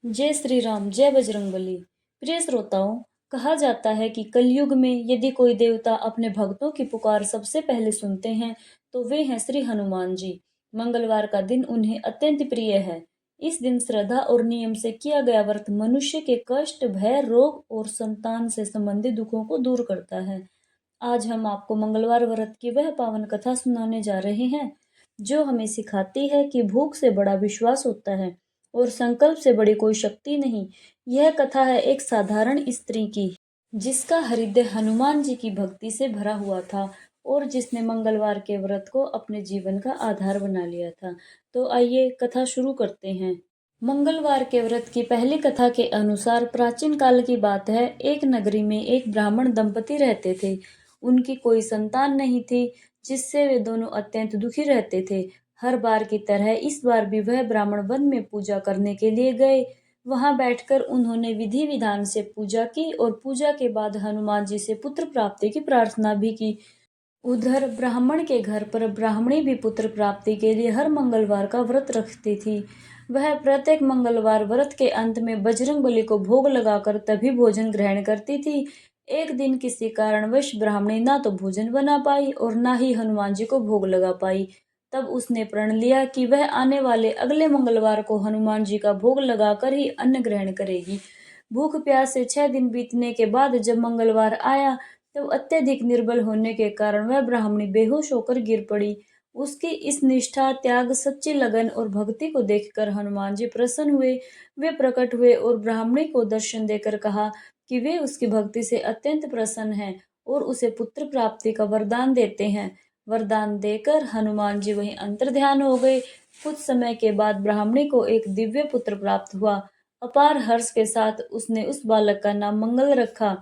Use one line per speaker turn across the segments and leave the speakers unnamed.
जय श्री राम, जय बजरंगबली। प्रिय श्रोताओं, कहा जाता है कि कलयुग में यदि कोई देवता अपने भक्तों की पुकार सबसे पहले सुनते हैं तो वे हैं श्री हनुमान जी। मंगलवार का दिन उन्हें अत्यंत प्रिय है। इस दिन श्रद्धा और नियम से किया गया व्रत मनुष्य के कष्ट, भय, रोग और संतान से संबंधित दुखों को दूर करता है। आज हम आपको मंगलवार व्रत की वह पावन कथा सुनाने जा रहे हैं जो हमें सिखाती है कि भूख से बड़ा विश्वास होता है और संकल्प से बड़ी कोई शक्ति नहीं। यह कथा है एक साधारण स्त्री की जिसका हृदय हनुमान जी की भक्ति से भरा हुआ था और जिसने मंगलवार के व्रत को अपने जीवन का आधार बना लिया था। तो आइए कथा शुरू करते हैं। मंगलवार के व्रत की पहली कथा के अनुसार प्राचीन काल की बात है। एक नगरी में एक ब्राह्मण दंपति रहते थे। उनकी कोई संतान नहीं थी, जिससे वे दोनों अत्यंत दुखी रहते थे। हर बार की तरह इस बार भी वह ब्राह्मण वन में पूजा करने के लिए गए। वहां बैठकर उन्होंने विधि विधान से पूजा की और पूजा के बाद हनुमान जी से पुत्र प्राप्ति की प्रार्थना भी की। उधर ब्राह्मण के घर पर ब्राह्मणी भी पुत्र प्राप्ति के लिए हर मंगलवार का व्रत रखती थी। वह प्रत्येक मंगलवार व्रत के अंत में बजरंगबली को भोग लगाकर तभी भोजन ग्रहण करती थी। एक दिन किसी कारणवश ब्राह्मणी ना तो भोजन बना पाई और ना ही हनुमान जी को भोग लगा पाई। तब उसने प्रण लिया कि वह आने वाले अगले मंगलवार को हनुमान जी का भोग लगाकर ही अन्न ग्रहण करेगी। भूख प्यास से 6 दिन बीतने के बाद जब मंगलवार आया तब अत्यधिक निर्बल होने के कारण वह ब्राह्मणी बेहोश होकर गिर पड़ी। उसकी इस निष्ठा, त्याग, सच्ची लगन और भक्ति को देखकर हनुमान जी प्रसन्न हुए। वे प्रकट हुए और ब्राह्मणी को दर्शन देकर कहा कि वे उसकी भक्ति से अत्यंत प्रसन्न हैं और उसे पुत्र प्राप्ति का वरदान देते हैं। वरदान देकर हनुमान जी वहीं अंतर्ध्यान हो गए। कुछ समय के बाद ब्राह्मणी को एक दिव्य पुत्र प्राप्त हुआ। अपार हर्ष के साथ उसने उस बालक का नाम मंगल रखा।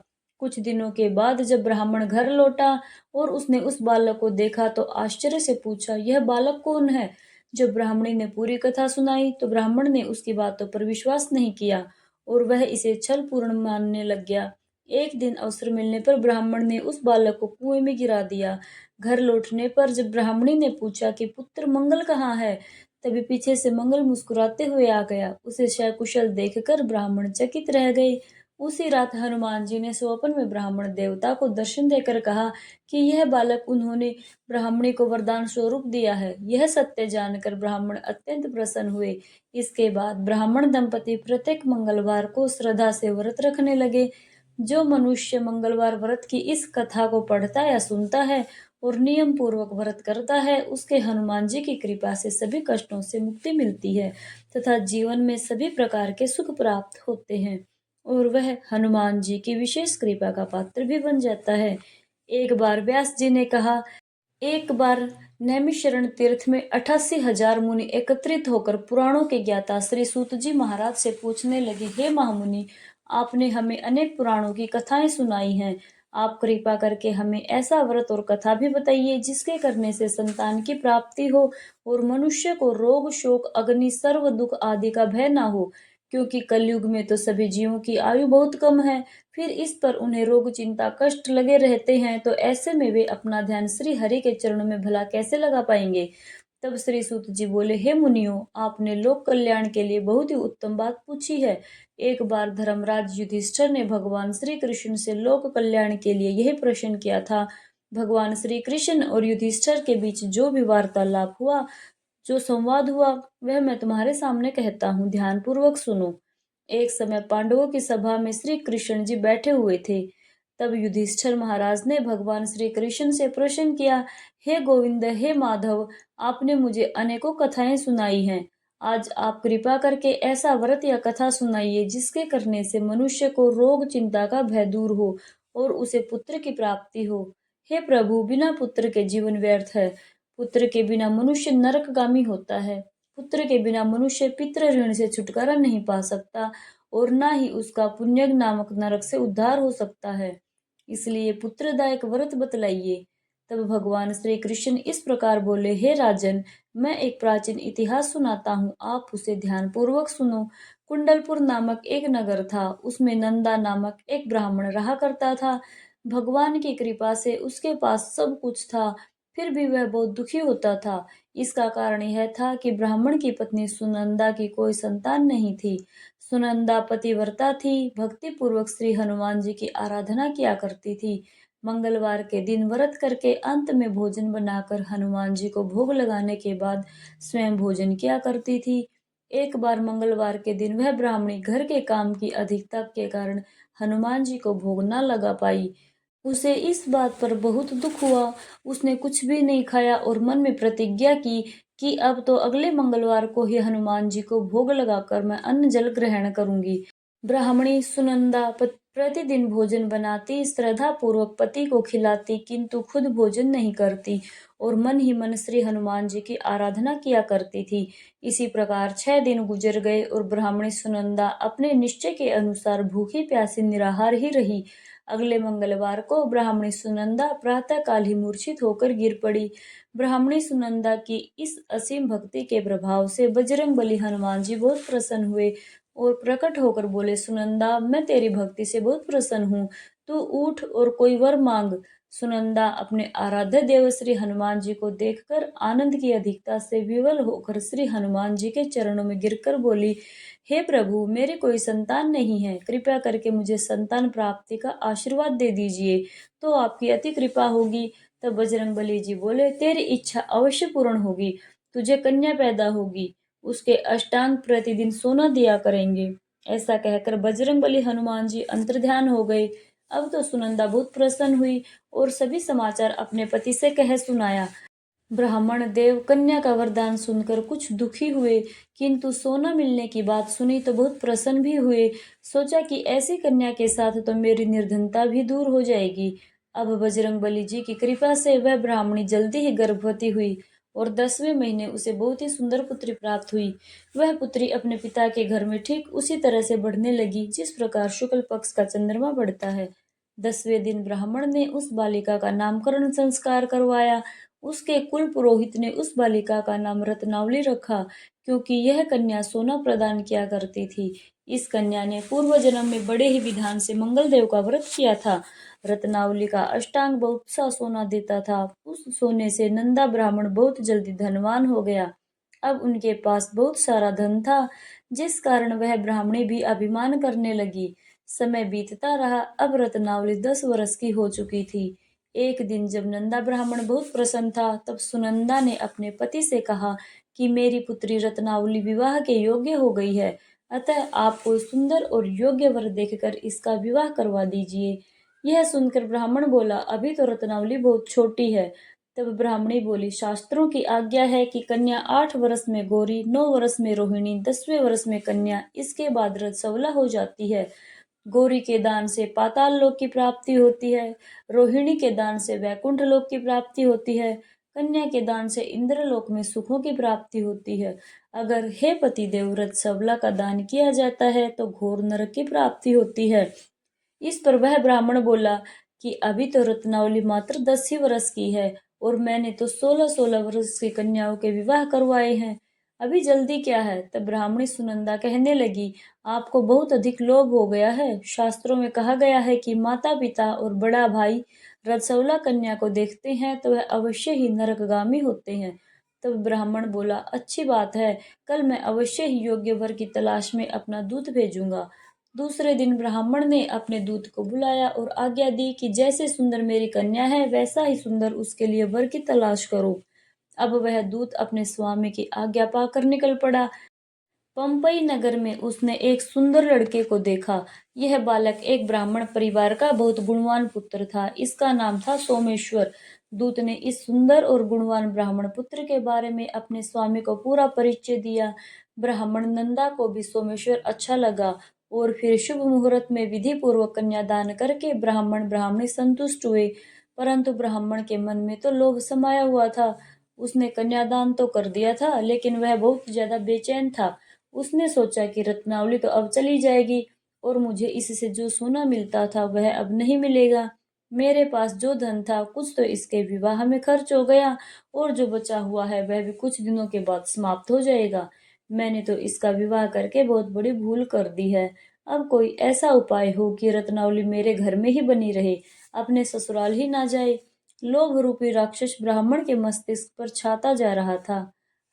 कुछ दिनों के बाद जब ब्राह्मण घर लौटा और उसने उस बालक को देखा तो आश्चर्य से पूछा, यह बालक कौन है? जब ब्राह्मणी ने पूरी कथा सुनाई तो ब्राह्मण ने उसकी बातों पर विश्वास नहीं किया और वह इसे छल पूर्ण मानने लग गया। एक दिन अवसर मिलने पर ब्राह्मण ने उस बालक को कुएं में गिरा दिया। घर लौटने पर जब ब्राह्मणी ने पूछा कि पुत्र मंगल कहाँ है, तभी पीछे से मंगल मुस्कुराते हुए आ गया। उसे सकुशल देखकर ब्राह्मण चकित रह गए। उसी रात हनुमान जी ने स्वप्न में ब्राह्मण देवता को दर्शन देकर कहा कि यह बालक उन्होंने ब्राह्मणी को वरदान स्वरूप दिया है। यह सत्य जानकर ब्राह्मण अत्यंत प्रसन्न हुए। इसके बाद ब्राह्मण दंपति प्रत्येक मंगलवार को श्रद्धा से व्रत रखने लगे। जो मनुष्य मंगलवार व्रत की इस कथा को पढ़ता या सुनता है और नियम पूर्वक व्रत करता है, उसके हनुमान जी की कृपा से सभी कष्टों से मुक्ति मिलती है तथा जीवन में सभी प्रकार के सुख प्राप्त होते हैं और वह हनुमान जी की विशेष कृपा का पात्र भी बन जाता है। एक बार व्यास जी ने कहा, एक बार नैमिषारण्य तीर्थ में 88,000 मुनि एकत्रित होकर पुराणों के ज्ञाता श्री सूत जी महाराज से पूछने लगे, हे महामुनि, आपने हमें अनेक पुराणों की कथाएं सुनाई हैं। आप कृपा करके हमें ऐसा व्रत और कथा भी बताइए जिसके करने से संतान की प्राप्ति हो और मनुष्य को रोग, शोक, अग्नि, सर्व दुख आदि का भय ना हो, क्योंकि कलयुग में तो सभी जीवों की आयु बहुत कम है। फिर इस पर उन्हें रोग, चिंता, कष्ट लगे रहते हैं, तो ऐसे में वे अपना ध्यान श्री हरि के चरणों में भला कैसे लगा पाएंगे। तब श्री सूत जी बोले, हे मुनियों, आपने लोक कल्याण के लिए बहुत ही उत्तम बात पूछी है। एक बार धर्मराज युधिष्ठिर ने भगवान श्री कृष्ण से लोक कल्याण के लिए यही प्रश्न किया था। भगवान श्री कृष्ण और युधिष्ठिर के बीच जो भी वार्तालाप हुआ, जो संवाद हुआ, वह मैं तुम्हारे सामने कहता हूँ, ध्यान पूर्वक सुनो। एक समय पांडवों की सभा में श्री कृष्ण जी बैठे हुए थे। तब युधिष्ठिर महाराज ने भगवान श्री कृष्ण से प्रश्न किया, हे गोविंद, हे माधव, आपने मुझे अनेकों कथाएं सुनाई हैं। आज आप कृपा करके ऐसा व्रत या कथा सुनाइए जिसके करने से मनुष्य को रोग, चिंता का भय दूर हो और उसे पुत्र की प्राप्ति हो। हे प्रभु, बिना पुत्र के जीवन व्यर्थ है। पुत्र के बिना मनुष्य नरकगामी होता है। पुत्र के बिना मनुष्य पितृ ऋण से छुटकारा नहीं पा सकता और ना ही उसका पुण्यग नामक नरक से उद्धार हो सकता है। इसलिए पुत्रदायक व्रत बतलाइए। तब भगवान श्री कृष्ण इस प्रकार बोले, हे राजन, मैं एक प्राचीन इतिहास सुनाता हूँ, आप उसे ध्यान पूर्वक सुनो। कुंडलपुर नामक एक नगर था। उसमें नंदा नामक एक ब्राह्मण रहा करता था। भगवान की कृपा से उसके पास सब कुछ था, फिर भी वह बहुत दुखी होता था। इसका कारण यह था कि ब्राह्मण की पत्नी सुनंदा की कोई संतान नहीं थी। सुनंदा पतिव्रता थी, भक्ति पूर्वक श्री हनुमान जी की आराधना किया करती थी। मंगलवार के दिन व्रत करके अंत में भोजन बनाकर हनुमान जी को भोग लगाने के बाद स्वयं भोजन किया करती थी। एक बार मंगलवार के दिन वह ब्राह्मणी घर के काम की अधिकता के कारण हनुमान जी को भोग न लगा पाई। उसे इस बात पर बहुत दुख हुआ। उसने कुछ भी नहीं खाया और मन में प्रतिज्ञा की कि अब तो अगले मंगलवार को ही हनुमान जी को भोग लगाकर मैं अन्न जल ग्रहण करूंगी। ब्राह्मणी सुनंदा प्रतिदिन भोजन बनाती, श्रद्धा पूर्वक पति को खिलाती, किंतु खुद भोजन नहीं करती और मन ही मन श्री हनुमान जी की आराधना किया करती थी। इसी प्रकार 6 दिन गुजर गए और ब्राह्मणी सुनंदा अपने निश्चय के अनुसार भूखी प्यासी निराहार ही रही। अगले मंगलवार को ब्राह्मणी सुनंदा प्रातःकाल ही मूर्छित होकर गिर पड़ी। ब्राह्मणी सुनंदा की इस असीम भक्ति के प्रभाव से बजरंगबली हनुमान जी बहुत प्रसन्न हुए और प्रकट होकर बोले, सुनंदा, मैं तेरी भक्ति से बहुत प्रसन्न हूँ, तू उठ और कोई वर मांग। सुनंदा अपने आराध्य देव श्री हनुमान जी को देखकर आनंद की अधिकता से विवल होकर श्री हनुमान जी के चरणों में गिरकर बोली, हे प्रभु, मेरी कोई संतान नहीं है, कृपया करके मुझे संतान प्राप्ति का आशीर्वाद दे दीजिए, तो आपकी अति कृपा होगी। तब बजरंगबली जी बोले, तेरी इच्छा अवश्य पूर्ण होगी, तुझे कन्या पैदा होगी, उसके अष्टांग प्रतिदिन सोना दिया करेंगे। ऐसा कहकर बजरंगबली हनुमान जी अंतर्ध्यान हो गए। अब तो सुनंदा बहुत प्रसन्न हुई और सभी समाचार अपने पति से कह सुनाया। ब्राह्मण देव कन्या का वरदान सुनकर कुछ दुखी हुए, किंतु सोना मिलने की बात सुनी तो बहुत प्रसन्न भी हुए। सोचा कि ऐसी कन्या के साथ तो मेरी निर्धनता भी दूर हो जाएगी। अब बजरंगबली जी की कृपा से वह ब्राह्मणी जल्दी ही गर्भवती हुई और 10वें महीने उसे बहुत ही सुंदर पुत्री प्राप्त हुई। वह पुत्री अपने पिता के घर में ठीक उसी तरह से बढ़ने लगी जिस प्रकार शुक्ल पक्ष का चंद्रमा बढ़ता है। 10वें दिन ब्राह्मण ने उस बालिका का नामकरण संस्कार करवाया। उसके कुल पुरोहित ने उस बालिका का नाम रत्नावली रखा, क्योंकि यह कन्या सोना प्रदान किया करती थी। इस कन्या ने पूर्व जन्म में बड़े ही विधान से मंगल देव का व्रत किया था। रत्नावली का अष्टांग बहुत सा सोना देता था। उस सोने से नंदा ब्राह्मण बहुत जल्दी धनवान हो गया। अब उनके पास बहुत सारा धन था, जिस कारण वह ब्राह्मणी भी अभिमान करने लगी। समय बीतता रहा। अब रत्नावली 10 वर्ष की हो चुकी थी। एक दिन जब नंदा ब्राह्मण बहुत प्रसन्न था, तब सुनंदा ने अपने पति से कहा कि मेरी पुत्री रत्नावली विवाह के योग्य हो गई है, अतः आप कोई सुंदर और योग्य वर देखकर इसका विवाह करवा दीजिए। यह सुनकर ब्राह्मण बोला, अभी तो रत्नावली बहुत छोटी है। तब ब्राह्मणी बोली, शास्त्रों की आज्ञा है कि कन्या 8 वर्ष में गौरी, 9 वर्ष में रोहिणी, 10वें वर्ष में कन्या, इसके बाद रजस्वला हो जाती है। गौरी के दान से पाताल लोक की प्राप्ति होती है, रोहिणी के दान से वैकुंठ लोक की प्राप्ति होती है, कन्या के दान से इंद्रलोक में सुखों की प्राप्ति होती है। अगर हे पति देवव्रत सबला का दान किया जाता है तो घोर नरक की प्राप्ति होती है। इस पर वह ब्राह्मण बोला कि अभी तो रत्नावली मात्र 10 ही वर्ष की है और मैंने तो 16-16 वर्ष की कन्याओं के विवाह करवाए हैं, अभी जल्दी क्या है। तब ब्राह्मणी सुनंदा कहने लगी, आपको बहुत अधिक लोभ हो गया है। शास्त्रों में कहा गया है कि माता पिता और बड़ा भाई रजस्वला कन्या को देखते हैं तो वह अवश्य ही नरकगामी होते हैं। तब ब्राह्मण बोला, अच्छी बात है, कल मैं अवश्य ही योग्य वर की तलाश में अपना दूत भेजूंगा। दूसरे दिन ब्राह्मण ने अपने दूत को बुलाया और आज्ञा दी कि जैसे सुंदर मेरी कन्या है, वैसा ही सुंदर उसके लिए वर की तलाश करो। अब वह दूत अपने स्वामी की आज्ञा पाकर निकल पड़ा। पंपई नगर में उसने एक सुंदर लड़के को देखा। यह बालक एक ब्राह्मण परिवार का बहुत गुणवान पुत्र था। इसका नाम था सोमेश्वर। दूत ने इस सुंदर और गुणवान ब्राह्मण पुत्र के बारे में अपने स्वामी को पूरा परिचय दिया। ब्राह्मण नंदा को भी सोमेश्वर अच्छा लगा और फिर शुभ मुहूर्त में विधि पूर्वक कन्यादान करके ब्राह्मण ब्राह्मणी संतुष्ट हुए। परंतु ब्राह्मण के मन में तो लोभ समाया हुआ था। उसने कन्यादान तो कर दिया था, लेकिन वह बहुत ज्यादा बेचैन था। उसने सोचा कि रत्नावली तो अब चली जाएगी और मुझे इससे जो सोना मिलता था वह अब नहीं मिलेगा। मेरे पास जो धन था कुछ तो इसके विवाह में खर्च हो गया और जो बचा हुआ है वह भी कुछ दिनों के बाद समाप्त हो जाएगा। मैंने तो इसका विवाह करके बहुत बड़ी भूल कर दी है। अब कोई ऐसा उपाय हो कि रत्नावली मेरे घर में ही बनी रहे, अपने ससुराल ही ना जाए। लोभ रूपी राक्षस ब्राह्मण के मस्तिष्क पर छाता जा रहा था।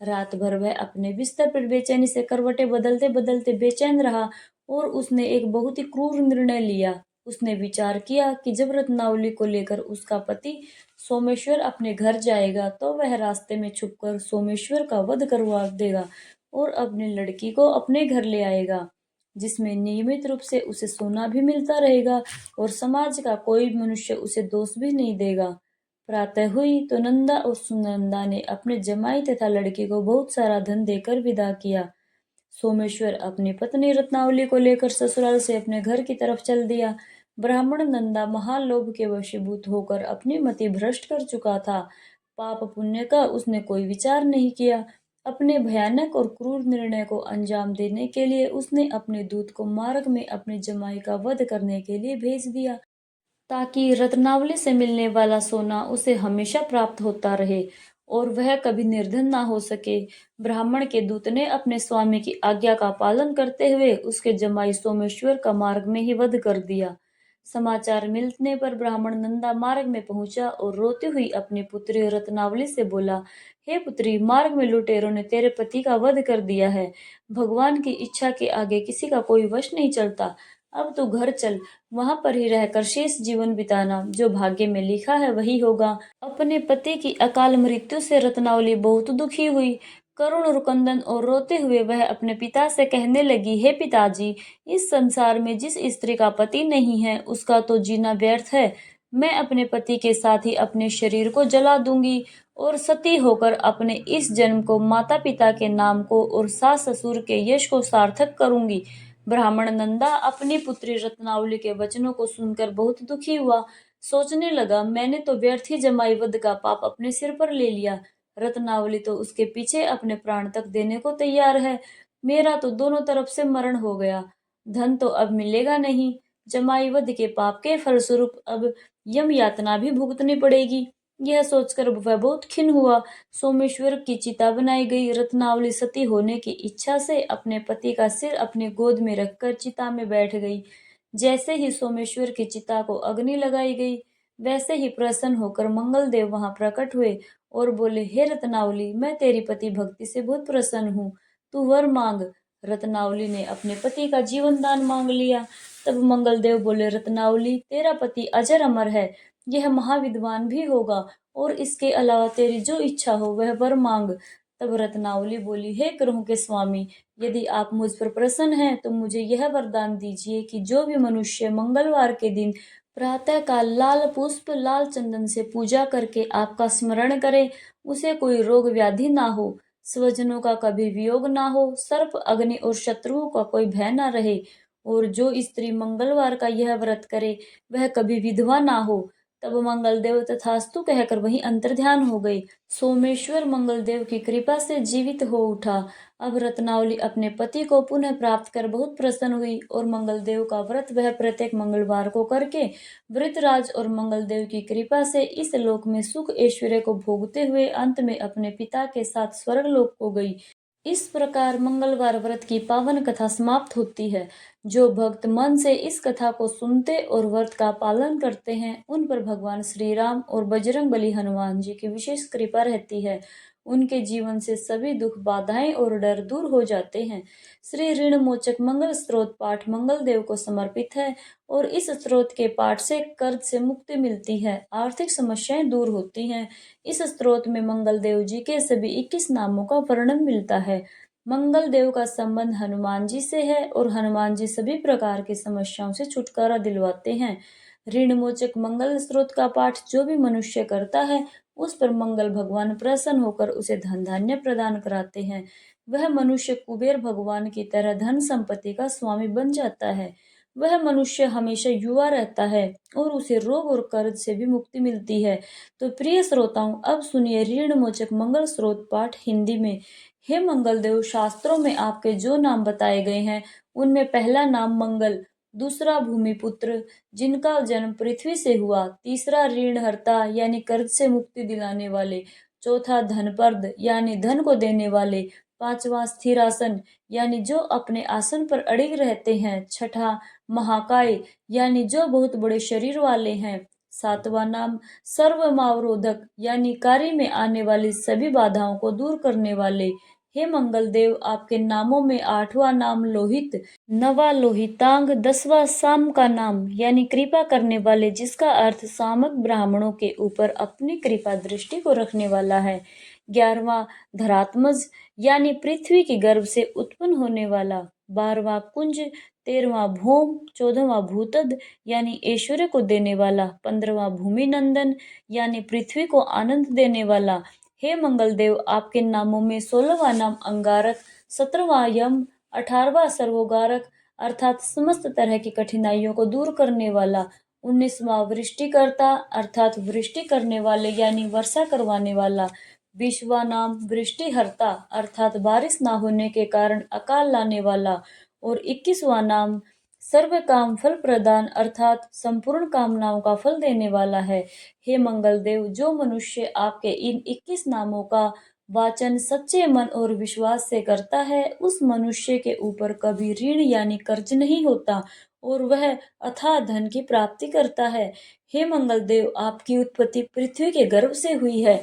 रात भर वह अपने बिस्तर पर बेचैनी से करवटें बदलते बदलते बेचैन रहा और उसने एक बहुत ही क्रूर निर्णय लिया। उसने विचार किया कि जब रत्नावली को लेकर उसका पति सोमेश्वर अपने घर जाएगा तो वह रास्ते में छुपकर सोमेश्वर का वध करवा देगा और अपनी लड़की को अपने घर ले आएगा, जिसमें नियमित रूप से उसे सोना भी मिलता रहेगा और समाज का कोई मनुष्य उसे दोष भी नहीं देगा। प्रातः हुई तो नंदा और सुनंदा ने अपने जमाई तथा लड़की को बहुत सारा धन देकर विदा किया। सोमेश्वर अपनी पत्नी रत्नावली को लेकर ससुराल से अपने घर की तरफ चल दिया। ब्राह्मण नंदा महालोभ के वशीभूत होकर अपनी मति भ्रष्ट कर चुका था। पाप पुण्य का उसने कोई विचार नहीं किया। अपने भयानक और क्रूर निर्णय को अंजाम देने के लिए उसने अपने दूत को मार्ग में अपने जमाई का वध करने के लिए भेज दिया, ताकि रत्नावली से मिलने वाला सोना उसे हमेशा प्राप्त होता रहे और वह कभी निर्धन ना हो सके। ब्राह्मण के दूत ने अपने स्वामी की आज्ञा का पालन करते हुए उसके जमाई सोमेश्वर का मार्ग में ही वध कर दिया। समाचार मिलने पर ब्राह्मण नंदा मार्ग में पहुंचा और रोती हुई अपनी पुत्री रत्नावली से बोला, हे पुत्री, मार्ग में लुटेरों ने तेरे पति का वध कर दिया है। भगवान की इच्छा के आगे किसी का कोई वश नहीं चलता। अब तू घर चल, वहां पर ही रहकर शेष जीवन बिताना। जो भाग्य में लिखा है वही होगा। अपने पति की अकाल मृत्यु से रत्नावली बहुत दुखी हुई। करुण रुकंदन और रोते हुए वह अपने पिता से कहने लगी, हे पिताजी, इस संसार में जिस स्त्री का पति नहीं है उसका तो जीना व्यर्थ है। मैं अपने पति के साथ ही अपने शरीर को जला दूंगी और सती होकर अपने इस जन्म को माता पिता के नाम को और सास ससुर के यश को सार्थक करूंगी। ब्राह्मण नंदा अपनी पुत्री रत्नावली के वचनों को सुनकर बहुत दुखी हुआ। सोचने लगा, मैंने तो व्यर्थ ही जमाई वध का पाप अपने सिर पर ले लिया। रत्नावली तो उसके पीछे अपने प्राण तक देने को तैयार है। मेरा तो दोनों तरफ से मरण हो गया। धन तो अब मिलेगा नहीं। जमाई वध के पाप के फलस्वरूप अब यम यातना भी भुगतनी पड़ेगी। यह सोचकर वह बहुत खिन्न हुआ। सोमेश्वर की चिता बनाई गई। रत्नावली सती होने की इच्छा से अपने पति का सिर अपनी गोद में रखकर चिता में बैठ गई। जैसे ही सोमेश्वर की चिता को अग्नि लगाई गई, वैसे ही प्रसन्न होकर मंगलदेव वहां प्रकट हुए और बोले, हे रत्नावली, मैं तेरी पति भक्ति से बहुत प्रसन्न हूँ। तू वर मांग। रत्नावली ने अपने पति का जीवन दान मांग लिया। तब मंगलदेव बोले, रत्नावली, तेरा पति अजर अमर है। यह महाविद्वान भी होगा और इसके अलावा तेरी जो इच्छा हो वह वर मांग। तब रत्नावली बोली, हे ग्रहों के स्वामी, यदि आप मुझ पर प्रसन्न हैं तो मुझे यह वरदान दीजिए कि जो भी मनुष्य मंगलवार के दिन प्रातः काल लाल पुष्प लाल चंदन से पूजा करके आपका स्मरण करे, उसे कोई रोग व्याधि ना हो, स्वजनों का कभी वियोग ना हो, सर्प अग्नि और शत्रुओं का कोई भय ना रहे, और जो स्त्री मंगलवार का यह व्रत करे वह कभी विधवा ना हो। तब मंगलदेव तथास्तु कहकर वहीं अंतर्ध्यान हो गई। सोमेश्वर मंगलदेव की कृपा से जीवित हो उठा। अब रत्नावली अपने पति को पुनः प्राप्त कर बहुत प्रसन्न हुई और मंगलदेव का व्रत वह प्रत्येक मंगलवार को करके वृतराज और मंगलदेव की कृपा से इस लोक में सुख ऐश्वर्य को भोगते हुए अंत में अपने पिता के साथ स्वर्गलोक को गई। इस प्रकार मंगलवार व्रत की पावन कथा समाप्त होती है। जो भक्त मन से इस कथा को सुनते और व्रत का पालन करते हैं, उन पर भगवान श्री राम और बजरंग बली हनुमान जी की विशेष कृपा रहती है। उनके जीवन से सभी दुख, बाधाएं और डर दूर हो जाते हैं। श्री ऋण मोचक मंगल स्त्रोत पाठ मंगल देव को समर्पित है और इस स्त्रोत के पाठ से कर्ज से मुक्ति मिलती है, आर्थिक समस्याएं दूर होती हैं। इस स्त्रोत में मंगल देव जी के सभी 21 नामों का वर्णन मिलता है। मंगल देव का संबंध हनुमान जी से है और हनुमान जी सभी प्रकार की समस्याओं से छुटकारा दिलवाते हैं। ऋण मोचक मंगल स्त्रोत का पाठ जो भी मनुष्य करता है, उस पर मंगल भगवान प्रसन्न होकर उसे धन धान्य प्रदान कराते हैं। वह मनुष्य कुबेर भगवान की तरह धन संपत्ति का स्वामी बन जाता है। वह मनुष्य हमेशा युवा रहता है और उसे रोग और कर्ज से भी मुक्ति मिलती है। तो प्रिय श्रोताओं, अब सुनिए ऋण मोचक मंगल स्त्रोत पाठ हिंदी में। हे मंगल देव, शास्त्रों में आपके जो नाम बताए गए हैं, उनमें पहला नाम मंगल, दूसरा भूमिपुत्र जिनका जन्म पृथ्वी से हुआ, तीसरा ऋणहर्ता यानी कर्ज से मुक्ति दिलाने वाले, चौथा धनप्रद यानी धन को देने वाले, पांचवा स्थिरासन यानी जो अपने आसन पर अड़िग रहते हैं, छठा महाकाय यानी जो बहुत बड़े शरीर वाले हैं, सातवां नाम सर्वमावरोधक यानी कार्य में आने वाली सभी बाधाओं को दूर करने वाले। हे मंगल देव, आपके नामों में आठवां नाम लोहित, नवा लोहितांग, 10वां साम का नाम यानी कृपा करने वाले, जिसका अर्थ सामक ब्राह्मणों के ऊपर अपनी कृपा दृष्टि को रखने वाला है। 11वां धरात्मज यानी पृथ्वी के गर्भ से उत्पन्न होने वाला। 12वां कुंज, 13वां भौम, 14वां भूतद यानी ऐश्वर्य को देने वाला। 15वां भूमि नंदन यानी पृथ्वी को आनंद देने वाला। हे मंगल देव, आपके नामों में 16वां नाम अंगारक, 17वां यम, 18वां सर्वोगारक अर्थात समस्त तरह की कठिनाइयों को दूर करने वाला। 19वां वृष्टिकर्ता अर्थात वृष्टि करने वाले यानी वर्षा करवाने वाला। 20वां नाम वृष्टिहर्ता अर्थात बारिश ना होने के कारण अकाल लाने वाला। और 21वां नाम सर्व काम फल प्रदान अर्थात संपूर्ण कामनाओं का फल देने वाला है। हे मंगल देव, जो मनुष्य आपके इन 21 नामों का वाचन सच्चे मन और विश्वास से करता है, उस मनुष्य के ऊपर कभी ऋण यानी कर्ज नहीं होता और वह अथाह धन की प्राप्ति करता है। हे मंगल देव, आपकी उत्पत्ति पृथ्वी के गर्भ से हुई है।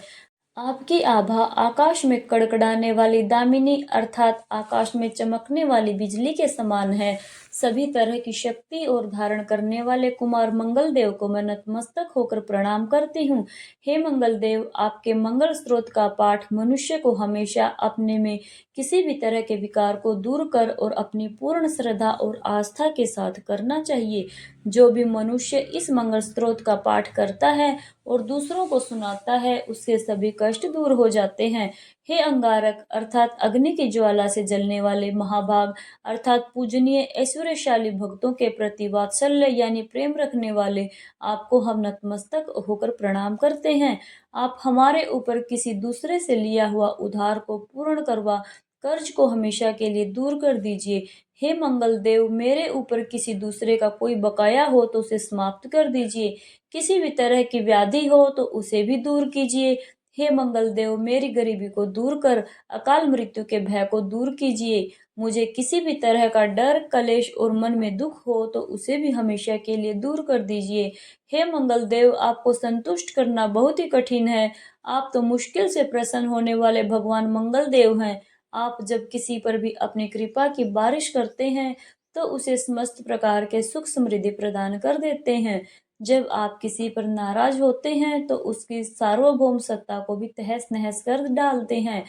आपकी आभा आकाश में कड़कड़ाने वाली दामिनी अर्थात आकाश में चमकने वाली बिजली के समान है। सभी तरह की शक्ति और धारण करने वाले कुमार मंगल देव को मैं नतमस्तक होकर प्रणाम करती हूँ। हे मंगल देव, आपके मंगल स्त्रोत का पाठ मनुष्य को हमेशा अपने में किसी भी तरह के विकार को दूर कर और अपनी पूर्ण श्रद्धा और आस्था के साथ करना चाहिए। जो भी मनुष्य इस मंगल स्त्रोत का पाठ करता है और दूसरों को सुनाता है, उसके सभी कष्ट दूर हो जाते हैं। हे अंगारक अर्थात अग्नि की ज्वाला से जलने वाले महाभाग अर्थात पूजनीय ऐश्वर्यशाली भक्तों के प्रति वात्सल्य यानी प्रेम रखने वाले, आपको हम नतमस्तक होकर प्रणाम करते हैं। आप हमारे ऊपर किसी दूसरे से लिया हुआ उधार को पूर्ण करवा कर्ज को हमेशा के लिए दूर कर दीजिए। हे मंगल देव, मेरे ऊपर किसी दूसरे का कोई बकाया हो तो उसे समाप्त कर दीजिए। किसी भी तरह की व्याधि हो तो उसे भी दूर कीजिए। हे मंगल देव, मेरी गरीबी को दूर कर अकाल मृत्यु के भय को दूर कीजिए। मुझे किसी भी तरह का डर, कलेश और मन में दुख हो तो उसे भी हमेशा के लिए दूर कर दीजिए। हे मंगल देव, आपको संतुष्ट करना बहुत ही कठिन है। आप तो मुश्किल से प्रसन्न होने वाले भगवान मंगल देव हैं। आप जब किसी पर भी अपनी कृपा की बारिश करते हैं तो उसे समस्त प्रकार के सुख समृद्धि प्रदान कर देते हैं। जब आप किसी पर नाराज होते हैं तो उसकी सार्वभौम सत्ता को भी तहस नहस कर डालते हैं।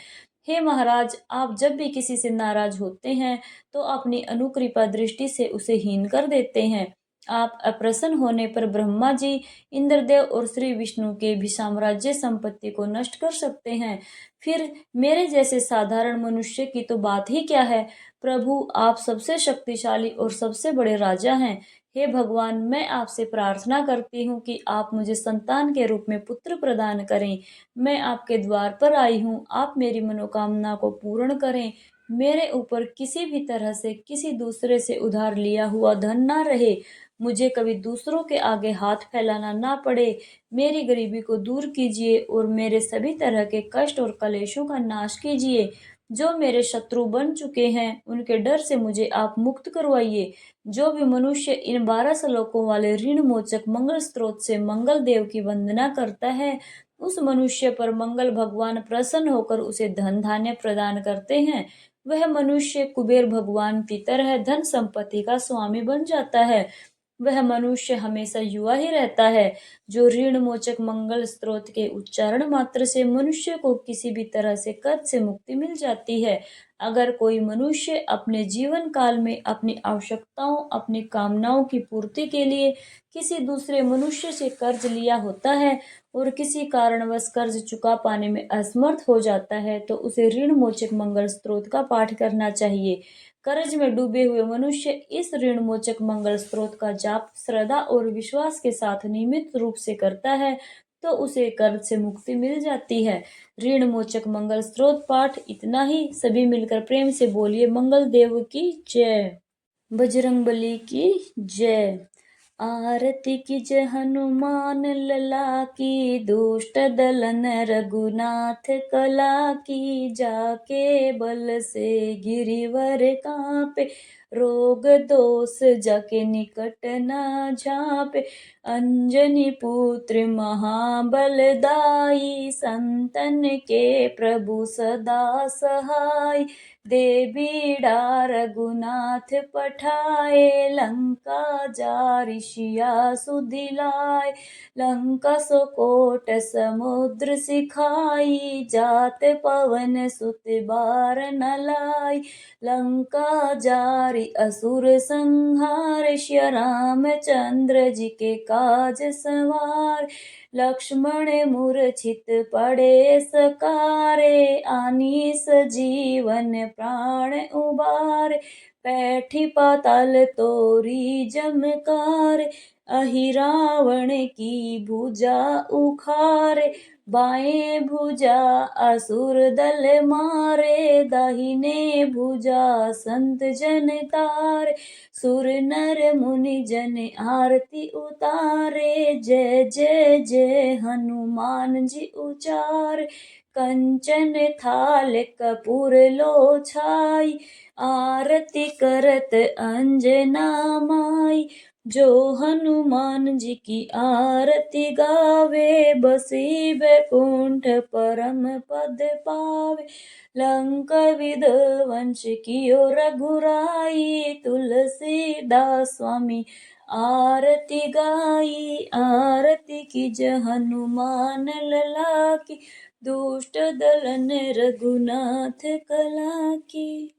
हे महाराज, आप जब भी किसी से नाराज होते हैं तो अपनी अनुकृपा दृष्टि से उसे हीन कर देते हैं। आप अप्रसन्न होने पर ब्रह्मा जी, इंद्रदेव और श्री विष्णु के भी साम्राज्य संपत्ति को नष्ट कर सकते हैं। फिर मेरे जैसे साधारण मनुष्य की तो बात ही क्या है। प्रभु, आप सबसे शक्तिशाली और सबसे बड़े राजा हैं। हे भगवान, मैं आपसे प्रार्थना करती हूँ कि आप मुझे संतान के रूप में पुत्र प्रदान करें। मैं आपके द्वार पर आई हूँ, आप मेरी मनोकामना को पूर्ण करें। मेरे ऊपर किसी भी तरह से किसी दूसरे से उधार लिया हुआ धन ना रहे। मुझे कभी दूसरों के आगे हाथ फैलाना ना पड़े। मेरी गरीबी को दूर कीजिए और मेरे सभी तरह के कष्ट और कलेशों का नाश कीजिए। जो मेरे शत्रु बन चुके हैं, उनके डर से मुझे आप मुक्त करवाइए। जो भी मनुष्य इन 12 श्लोकों वाले ऋण मोचक मंगल स्त्रोत से मंगल देव की वंदना करता है, उस मनुष्य पर मंगल भगवान प्रसन्न होकर उसे धन धान्य प्रदान करते हैं। वह मनुष्य कुबेर भगवान की तरह धन संपत्ति का स्वामी बन जाता है। वह मनुष्य हमेशा युवा ही रहता है। जो ऋण मोचक मंगल स्त्रोत के उच्चारण मात्र से मनुष्य को किसी भी तरह से कर्ज से मुक्ति मिल जाती है। अगर कोई मनुष्य अपने जीवन काल में अपनी आवश्यकताओं, अपनी कामनाओं की पूर्ति के लिए किसी दूसरे मनुष्य से कर्ज लिया होता है और किसी कारणवश कर्ज चुका पाने में असमर्थ हो जाता है, तो उसे ऋण मोचक मंगल स्त्रोत का पाठ करना चाहिए। कर्ज में डूबे हुए मनुष्य इस ऋण मोचक मंगल स्त्रोत का जाप श्रद्धा और विश्वास के साथ नियमित रूप से करता है तो उसे कर्ज से मुक्ति मिल जाती है। ऋण मोचक मंगल स्त्रोत पाठ इतना ही। सभी मिलकर प्रेम से बोलिए, मंगल देव की जय, बजरंगबली की जय। आरती कीजय हनुमान लला की, दुष्ट दलन रघुनाथ कला की, जाके बल से गिरिवर कांपे, रोग दोष जाके निकट न झापे। अंजनी पुत्र महाबलदाई, संतन के प्रभु सदा सहाय। दे बीड़ा रघुनाथ पठाए, लंका जारि सिया सुधिलाए। लंका सोकोट समुद्र सिखाई, जात पवन सुत बार न लाई। लंका जारि असुर संहार, सिया रामचंद्र जी के काज सवार। लक्ष्मण मूर्छित पड़े सकारे, आनी सजीवन प्राण उबारे। पैठी पाताल तोरी जमकार, अहि रावण की भुजा उखारे। बाएं भुजा असुर दल मारे, दाहिने भुजा संत जन तारे। सुर नर मुनि जन आरती उतारे, जय जय जय हनुमान जी उचार। कंचन थाल कपूर लो छाई, आरती करत अंजना माई। जो हनुमान जी की आरती गावे, बसी बैकुंठ परम पद पावे। लंका विध्वंस कियो रघुराई, तुलसीदास स्वामी आरती गाई। आरती कीज हनुमान लला की, दुष्ट दलन रघुनाथ कला की।